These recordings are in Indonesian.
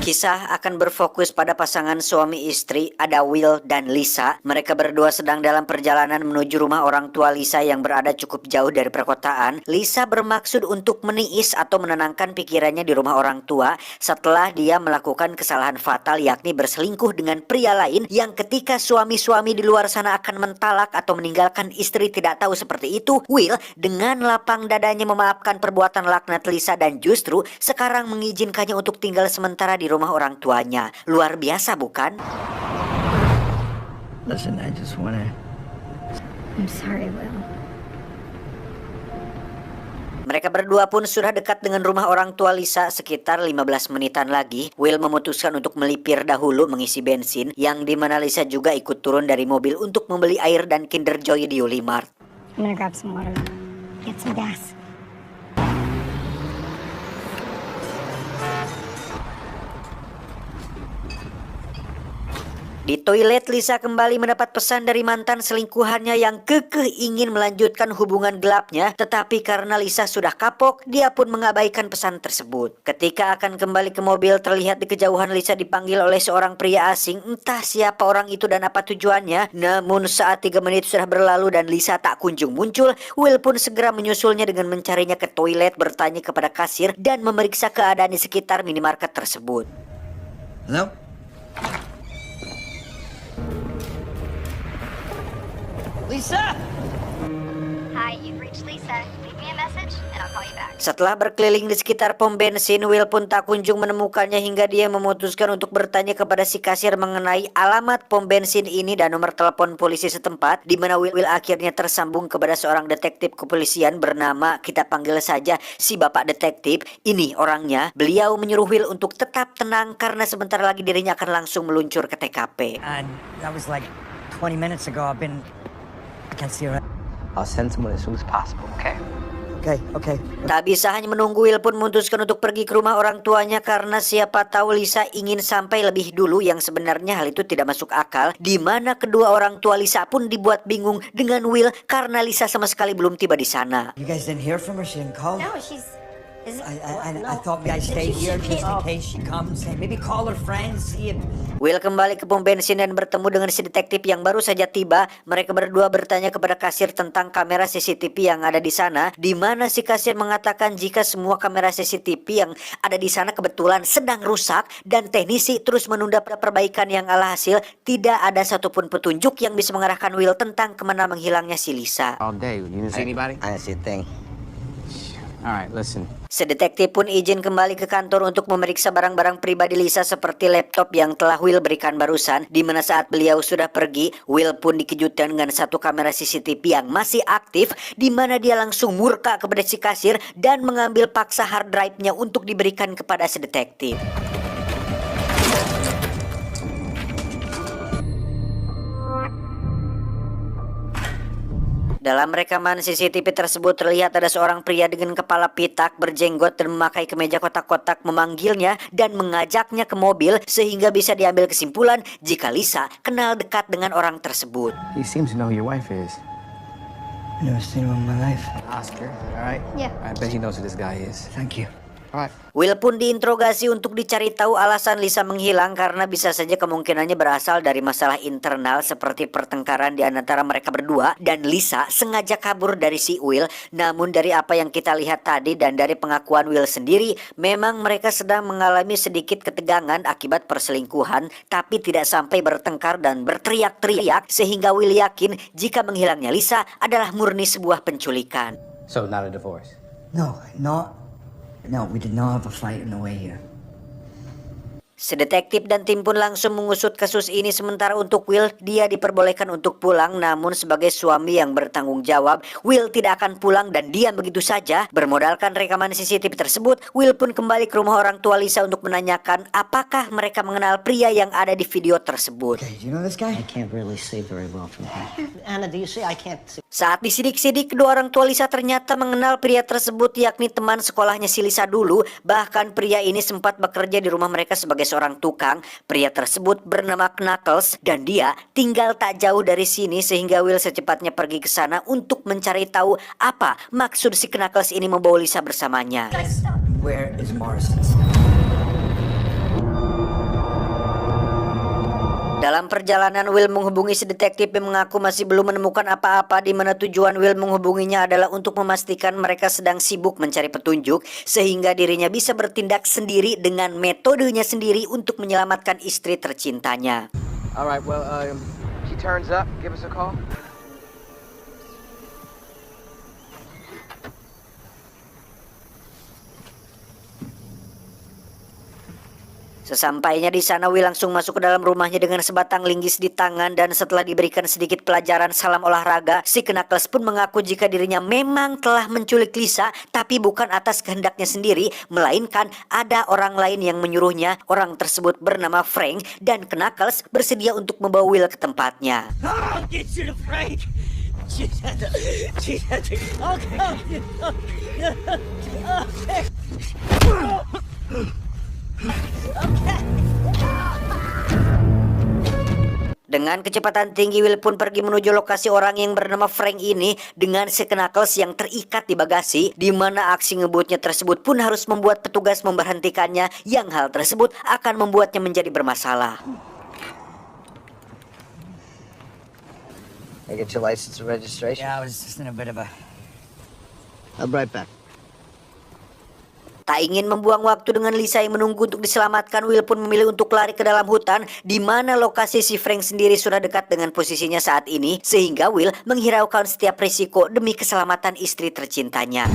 Kisah akan berfokus pada pasangan suami istri, ada Will dan Lisa. Mereka berdua sedang dalam perjalanan menuju rumah orang tua Lisa yang berada cukup jauh dari perkotaan. Lisa bermaksud untuk meniis atau menenangkan pikirannya di rumah orang tua setelah dia melakukan kesalahan fatal, yakni berselingkuh dengan pria lain yang ketika suami-suami di luar sana akan mentalak atau meninggalkan istri tidak tahu seperti itu. Will dengan lapang dadanya memaafkan perbuatan laknat Lisa dan justru sekarang mengizinkannya untuk tinggal sementara di rumah orang tuanya. Luar biasa bukan? Listen, I just wanna... I'm sorry, Will. Mereka berdua pun sudah dekat dengan rumah orang tua Lisa sekitar 15 menitan lagi. Will memutuskan untuk melipir dahulu mengisi bensin, yang dimana Lisa juga ikut turun dari mobil untuk membeli air dan Kinder Joy di Ulimart. I'm gonna grab some water. Get some gas. Di toilet, Lisa kembali mendapat pesan dari mantan selingkuhannya yang kekeh ingin melanjutkan hubungan gelapnya, tetapi karena Lisa sudah kapok, dia pun mengabaikan pesan tersebut. Ketika akan kembali ke mobil, terlihat di kejauhan Lisa dipanggil oleh seorang pria asing. Entah siapa orang itu dan apa tujuannya. Namun saat 3 menit sudah berlalu dan Lisa tak kunjung muncul, Will pun segera menyusulnya dengan mencarinya ke toilet, bertanya kepada kasir dan memeriksa keadaan di sekitar minimarket tersebut. Hello? Lisa! Hi, you've reached Lisa. Leave me a message and I'll call you back. Setelah berkeliling di sekitar pom bensin, Will pun tak kunjung menemukannya hingga dia memutuskan untuk bertanya kepada si kasir mengenai alamat pom bensin ini dan nomor telepon polisi setempat, di mana Will akhirnya tersambung kepada seorang detektif kepolisian bernama, kita panggil saja si Bapak Detektif. Ini orangnya. Beliau menyuruh Will untuk tetap tenang karena sebentar lagi dirinya akan langsung meluncur ke TKP. And that was like 20 minutes ago. I can't see her. I'll send someone as soon as possible, okay? Okay. Tak bisa hanya menunggu, Will pun memutuskan untuk pergi ke rumah orang tuanya karena siapa tahu Lisa ingin sampai lebih dulu, yang sebenarnya hal itu tidak masuk akal, di mana kedua orang tua Lisa pun dibuat bingung dengan Will karena Lisa sama sekali belum tiba di sana. You guys didn't hear from her? She didn't call? No, she's... I thought you guys stay here just in case she comes. Maybe call her friends, see if... Will kembali ke pom bensin dan bertemu dengan si detektif yang baru saja tiba. Mereka berdua bertanya kepada kasir tentang kamera CCTV yang ada di sana, di mana si kasir mengatakan jika semua kamera CCTV yang ada di sana kebetulan sedang rusak dan teknisi terus menunda perbaikan, yang alhasil tidak ada satupun petunjuk yang bisa mengarahkan Will tentang kemana menghilangnya si Lisa. All day. You didn't see anybody? I didn't see a thing. All right, listen. Sedetektif pun izin kembali ke kantor untuk memeriksa barang-barang pribadi Lisa seperti laptop yang telah Will berikan barusan, di mana saat beliau sudah pergi, Will pun dikejutkan dengan satu kamera CCTV yang masih aktif, di mana dia langsung murka kepada si kasir dan mengambil paksa hard drive-nya untuk diberikan kepada sedetektif. Dalam rekaman CCTV tersebut terlihat ada seorang pria dengan kepala pitak, berjenggot dan memakai kemeja kotak-kotak memanggilnya dan mengajaknya ke mobil, sehingga bisa diambil kesimpulan jika Lisa kenal dekat dengan orang tersebut. He seems to know who your wife is. Never seen him in my life. Oscar, all right? Yeah. I bet he knows who this guy is. Thank you. All right. Will pun diinterogasi untuk dicari tahu alasan Lisa menghilang, karena bisa saja kemungkinannya berasal dari masalah internal seperti pertengkaran di antara mereka berdua dan Lisa sengaja kabur dari si Will. Namun dari apa yang kita lihat tadi dan dari pengakuan Will sendiri, memang mereka sedang mengalami sedikit ketegangan akibat perselingkuhan, tapi tidak sampai bertengkar dan berteriak-teriak, sehingga Will yakin jika menghilangnya Lisa adalah murni sebuah penculikan. So not a divorce. No, we did not have a fight on the way here. Sedetektif dan tim pun langsung mengusut kasus ini, sementara untuk Will, dia diperbolehkan untuk pulang. Namun sebagai suami yang bertanggung jawab, Will tidak akan pulang dan diam begitu saja. Bermodalkan rekaman CCTV tersebut, Will pun kembali ke rumah orang tua Lisa untuk menanyakan apakah mereka mengenal pria yang ada di video tersebut. Okay, do you know this guy? I can't really see very well from here. Anna, do you see? I can't see. Saat disidik-sidik, kedua orang tua Lisa ternyata mengenal pria tersebut, yakni teman sekolahnya si Lisa dulu. Bahkan pria ini sempat bekerja di rumah mereka sebagai seorang tukang. Pria tersebut bernama Knuckles dan dia tinggal tak jauh dari sini, sehingga Will secepatnya pergi ke sana untuk mencari tahu apa maksud si Knuckles ini membawa Lisa bersamanya. Where is Morrison? Dalam perjalanan, Will menghubungi si detektif yang mengaku masih belum menemukan apa-apa, di mana tujuan Will menghubunginya adalah untuk memastikan mereka sedang sibuk mencari petunjuk sehingga dirinya bisa bertindak sendiri dengan metodenya sendiri untuk menyelamatkan istri tercintanya. All right, well, she turns up. Give us a call. Sesampainya di sana, Will langsung masuk ke dalam rumahnya dengan sebatang linggis di tangan, dan setelah diberikan sedikit pelajaran salam olahraga, si Knuckles pun mengaku jika dirinya memang telah menculik Lisa, tapi bukan atas kehendaknya sendiri, melainkan ada orang lain yang menyuruhnya. Orang tersebut bernama Frank, dan Knuckles bersedia untuk membawa Will ke tempatnya. I'll get you to Frank. Dengan kecepatan tinggi, Will pun pergi menuju lokasi orang yang bernama Frank ini dengan si Knuckles yang terikat di bagasi, di mana aksi ngebutnya tersebut pun harus membuat petugas memberhentikannya, yang hal tersebut akan membuatnya menjadi bermasalah. I get your license and registration. Yeah, I was just in a bit of a... I'll be right back. Tak ingin membuang waktu dengan Lisa yang menunggu untuk diselamatkan, Will pun memilih untuk lari ke dalam hutan, di mana lokasi si Frank sendiri sudah dekat dengan posisinya saat ini, sehingga Will menghiraukan setiap risiko demi keselamatan istri tercintanya.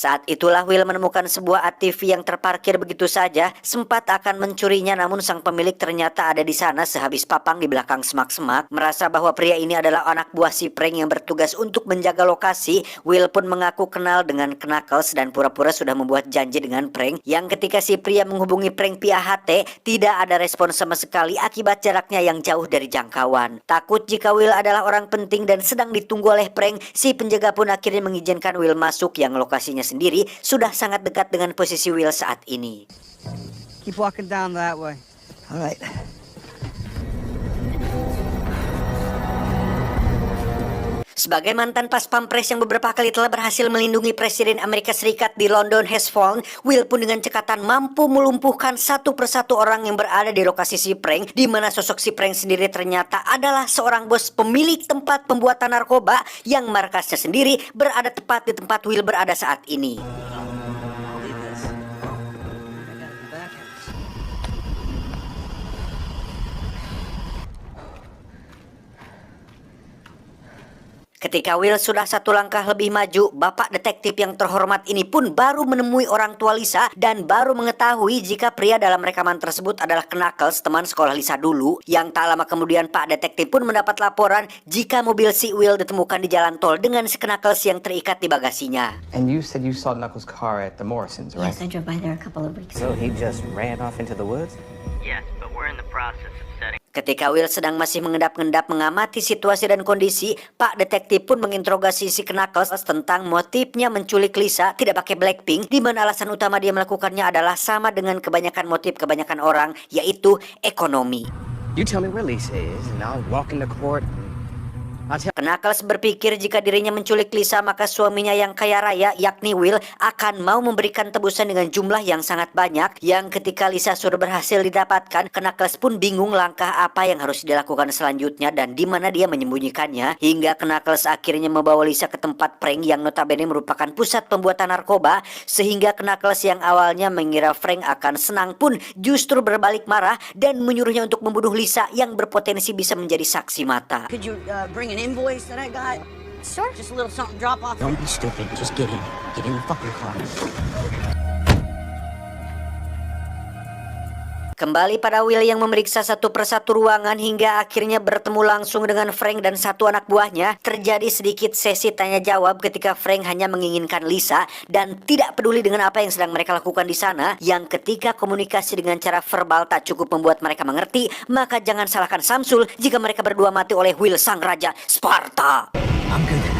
Saat itulah Will menemukan sebuah ATV yang terparkir begitu saja. Sempat akan mencurinya, namun sang pemilik ternyata ada di sana sehabis papang di belakang semak-semak. Merasa bahwa pria ini adalah anak buah si Frank yang bertugas untuk menjaga lokasi, Will pun mengaku kenal dengan Knuckles dan pura-pura sudah membuat janji dengan Frank, yang ketika si pria menghubungi Frank via HT, tidak ada respon sama sekali akibat jaraknya yang jauh dari jangkauan. Takut jika Will adalah orang penting dan sedang ditunggu oleh Frank, si penjaga pun akhirnya mengizinkan Will masuk, yang lokasinya sendiri sudah sangat dekat dengan posisi Will saat ini. Keep walking down that way. All right. Sebagai mantan pas pampres yang beberapa kali telah berhasil melindungi Presiden Amerika Serikat di London has fallen, Will pun dengan cekatan mampu melumpuhkan satu persatu orang yang berada di lokasi si Frank, di mana sosok si Frank sendiri ternyata adalah seorang bos pemilik tempat pembuatan narkoba yang markasnya sendiri berada tepat di tempat Will berada saat ini. Ketika Will sudah satu langkah lebih maju, bapak detektif yang terhormat ini pun baru menemui orang tua Lisa dan baru mengetahui jika pria dalam rekaman tersebut adalah Knuckles, teman sekolah Lisa dulu. Yang tak lama kemudian Pak detektif pun mendapat laporan jika mobil si Will ditemukan di jalan tol dengan si Knuckles yang terikat di bagasinya. And you said you saw Knuckles' car at the Morrisons, right? Yes, I drove by there a couple of weeks ago. So he just ran off into the woods? Yes, but we're in the process of setting. Ketika Will sedang masih mengendap-endap mengamati situasi dan kondisi, Pak detektif pun menginterogasi si Knuckles tentang motifnya menculik Lisa tidak pakai Blackpink, di mana alasan utama dia melakukannya adalah sama dengan kebanyakan motif kebanyakan orang, yaitu ekonomi. You tell me where Lisa is, and I'll walk into court. Knuckles berpikir jika dirinya menculik Lisa, maka suaminya yang kaya raya, yakni Will, akan mau memberikan tebusan dengan jumlah yang sangat banyak. Yang ketika Lisa sudah berhasil didapatkan, Knuckles pun bingung langkah apa yang harus dilakukan selanjutnya dan di mana dia menyembunyikannya. Hingga Knuckles akhirnya membawa Lisa ke tempat Frank yang notabene merupakan pusat pembuatan narkoba. Sehingga Knuckles yang awalnya mengira Frank akan senang pun justru berbalik marah dan menyuruhnya untuk membunuh Lisa yang berpotensi bisa menjadi saksi mata. Could you bring an invoice that I got? Sure. Just a little something drop off. Don't be stupid. Just get in. Get in the fucking car. Kembali pada Will yang memeriksa satu persatu ruangan hingga akhirnya bertemu langsung dengan Frank dan satu anak buahnya. Terjadi sedikit sesi tanya jawab ketika Frank hanya menginginkan Lisa dan tidak peduli dengan apa yang sedang mereka lakukan di sana. Yang ketika komunikasi dengan cara verbal tak cukup membuat mereka mengerti, maka jangan salahkan Samsul jika mereka berdua mati oleh Will sang raja Sparta. I'm good.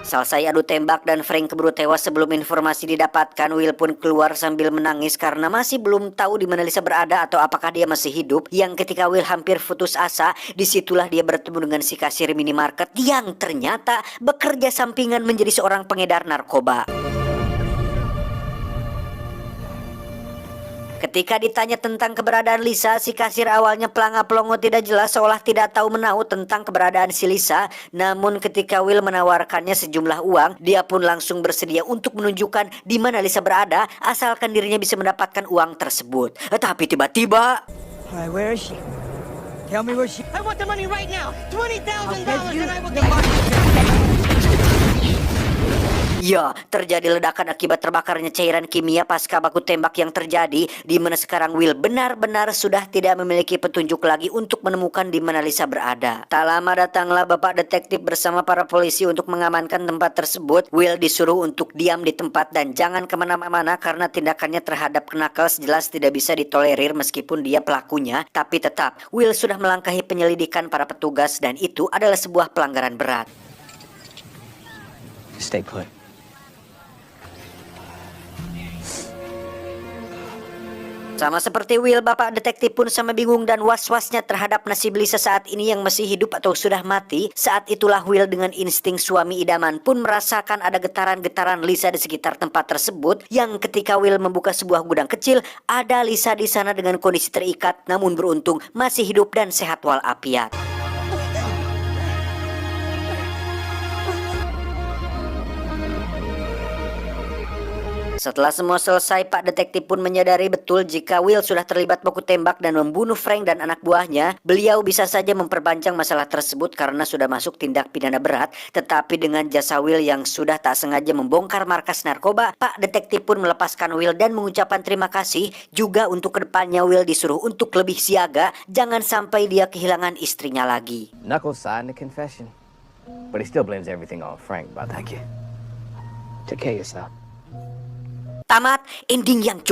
Selesai adu tembak dan Frank keburu tewas sebelum informasi didapatkan, Will pun keluar sambil menangis karena masih belum tahu di mana Lisa berada atau apakah dia masih hidup. Yang ketika Will hampir putus asa, disitulah dia bertemu dengan si kasir minimarket yang ternyata bekerja sampingan menjadi seorang pengedar narkoba. Ketika ditanya tentang keberadaan Lisa, si kasir awalnya pelanga-pelongo tidak jelas seolah tidak tahu menahu tentang keberadaan si Lisa. Namun ketika Will menawarkannya sejumlah uang, dia pun langsung bersedia untuk menunjukkan di mana Lisa berada asalkan dirinya bisa mendapatkan uang tersebut. Tapi tiba-tiba, Alright, where is she? Tell me where she... I want the money right now. $20,000 you and I will the get money. ya, terjadi ledakan akibat terbakarnya cairan kimia pasca baku tembak yang terjadi, di mana sekarang Will benar-benar sudah tidak memiliki petunjuk lagi untuk menemukan di mana Lisa berada. Tak lama datanglah Bapak Detektif bersama para polisi untuk mengamankan tempat tersebut. Will disuruh untuk diam di tempat dan jangan kemana-mana karena tindakannya terhadap Knuckles jelas tidak bisa ditolerir meskipun dia pelakunya. Tapi tetap, Will sudah melangkahi penyelidikan para petugas dan itu adalah sebuah pelanggaran berat. Stay put. Sama seperti Will, Bapak Detektif pun sama bingung dan was-wasnya terhadap nasib Lisa saat ini yang masih hidup atau sudah mati. Saat itulah Will dengan insting suami idaman pun merasakan ada getaran-getaran Lisa di sekitar tempat tersebut. Yang ketika Will membuka sebuah gudang kecil, ada Lisa di sana dengan kondisi terikat namun beruntung masih hidup dan sehat walafiat. Setelah semua selesai, Pak Detektif pun menyadari betul jika Will sudah terlibat baku tembak dan membunuh Frank dan anak buahnya. Beliau bisa saja memperpanjang masalah tersebut karena sudah masuk tindak pidana berat. Tetapi dengan jasa Will yang sudah tak sengaja membongkar markas narkoba, Pak Detektif pun melepaskan Will dan mengucapkan terima kasih. Juga untuk kedepannya Will disuruh untuk lebih siaga, jangan sampai dia kehilangan istrinya lagi. Knuckles signed the confession, but he still blames everything on Frank about that kid. Take care of yourself. Tamat, ending yang